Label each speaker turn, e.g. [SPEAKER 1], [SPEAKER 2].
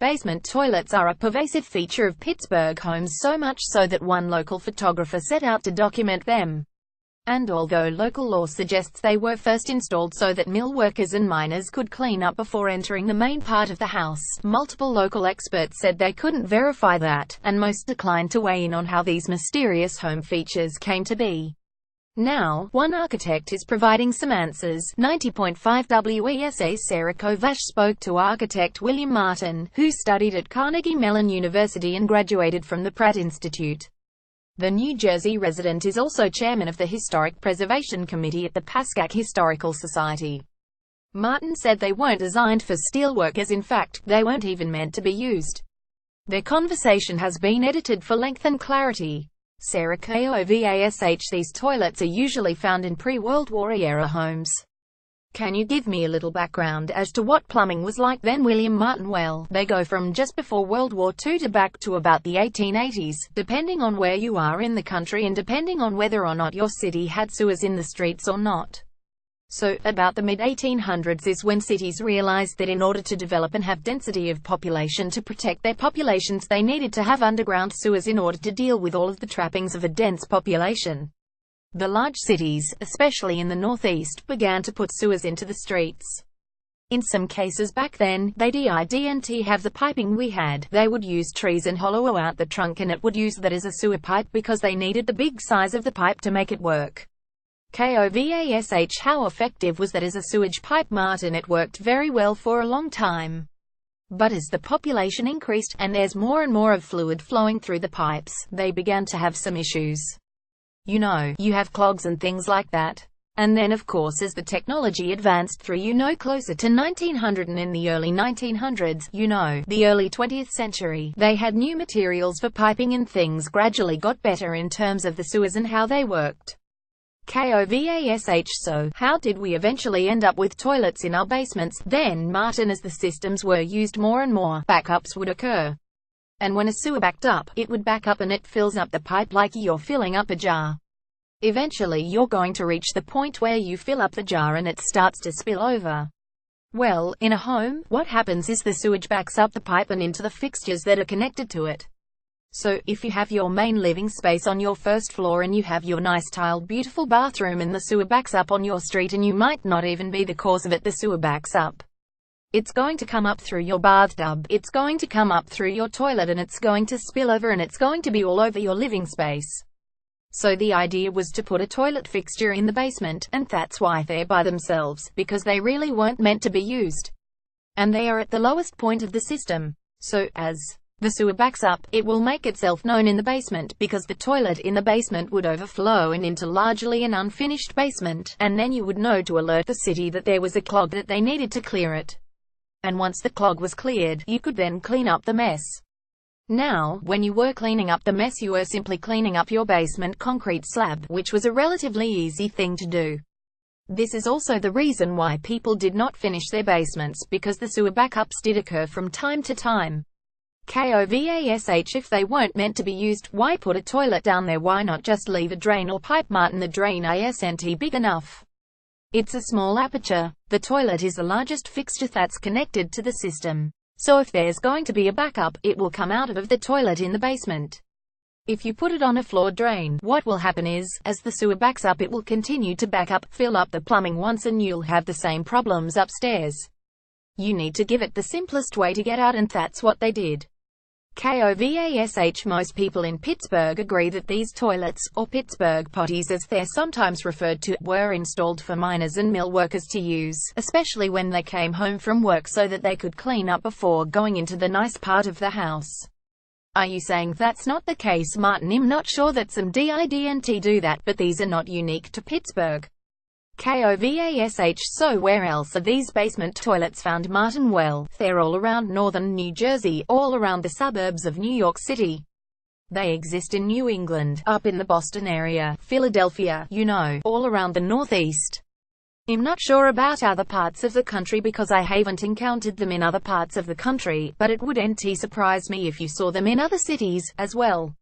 [SPEAKER 1] Basement toilets are a pervasive feature of Pittsburgh homes, so much so that one local photographer set out to document them. And although local law suggests they were first installed so that mill workers and miners could clean up before entering the main part of the house, multiple local experts said they couldn't verify that, and most declined to weigh in on how these mysterious home features came to be. Now, one architect is providing some answers. 90.5 WESA Sarah Kovash spoke to architect William Martin, who studied at Carnegie Mellon University and graduated from the Pratt Institute. The New Jersey resident is also chairman of the Historic Preservation Committee at the Pascack Historical Society. Martin said they weren't designed for steelworkers. In fact, they weren't even meant to be used. Their conversation has been edited for length and clarity. Sarah Kovash: these toilets are usually found in pre-World War era homes. Can you give me a little background as to what plumbing was like then? William Martin: well, they go from just before World War II to back to about the 1880s, depending on where you are in the country and depending on whether or not your city had sewers in the streets or not. So, about the mid-1800s is when cities realized that in order to develop and have density of population to protect their populations, they needed to have underground sewers in order to deal with all of the trappings of a dense population. The large cities, especially in the Northeast, began to put sewers into the streets. In some cases back then, they didn't have the piping we had. They would use trees and hollow out the trunk, and it would use that as a sewer pipe because they needed the big size of the pipe to make it work. Kovash: how effective was that as a sewage pipe? Martin: it worked very well for a long time. But as the population increased, and there's more and more of fluid flowing through the pipes, they began to have some issues. You know, you have clogs and things like that. And then of course as the technology advanced through closer to 1900 and in the early 1900s, the early 20th century, they had new materials for piping and things gradually got better in terms of the sewers and how they worked. Kovash: so, how did we eventually end up with toilets in our basements? Then, Martin: as the systems were used more and more, backups would occur. And when a sewer backed up, it would back up and it fills up the pipe like you're filling up a jar. Eventually you're going to reach the point where you fill up the jar and it starts to spill over. Well, in a home, what happens is the sewage backs up the pipe and into the fixtures that are connected to it. So, if you have your main living space on your first floor and you have your nice tiled beautiful bathroom and the sewer backs up on your street, and you might not even be the cause of it, the sewer backs up. It's going to come up through your bathtub, it's going to come up through your toilet, and it's going to spill over, and it's going to be all over your living space. So the idea was to put a toilet fixture in the basement, and that's why they're by themselves, because they really weren't meant to be used. And they are at the lowest point of the system. So, as the sewer backs up, it will make itself known in the basement, because the toilet in the basement would overflow and into largely an unfinished basement, and then you would know to alert the city that there was a clog, that they needed to clear it. And once the clog was cleared, you could then clean up the mess. Now, when you were cleaning up the mess, you were simply cleaning up your basement concrete slab, which was a relatively easy thing to do. This is also the reason why people did not finish their basements, because the sewer backups did occur from time to time. Kovash: if they weren't meant to be used, why put a toilet down there? Why not just leave a drain or pipe? Martin: the drain isn't big enough. It's a small aperture. The toilet is the largest fixture that's connected to the system. So if there's going to be a backup, it will come out of the toilet in the basement. If you put it on a floor drain, what will happen is, as the sewer backs up, it will continue to back up, fill up the plumbing once, and you'll have the same problems upstairs. You need to give it the simplest way to get out, and that's what they did. Kovash: most people in Pittsburgh agree that these toilets, or Pittsburgh potties as they're sometimes referred to, were installed for miners and mill workers to use, especially when they came home from work, so that they could clean up before going into the nice part of the house. Are you saying that's not the case? Martin: I'm not sure that some didn't do that, but these are not unique to Pittsburgh. Kovash: so where else are these basement toilets found? Martin: well, they're all around northern New Jersey, all around the suburbs of New York City. They exist in New England, up in the Boston area, Philadelphia, all around the Northeast. I'm not sure about other parts of the country because I haven't encountered them in other parts of the country, but it wouldn't surprise me if you saw them in other cities, as well.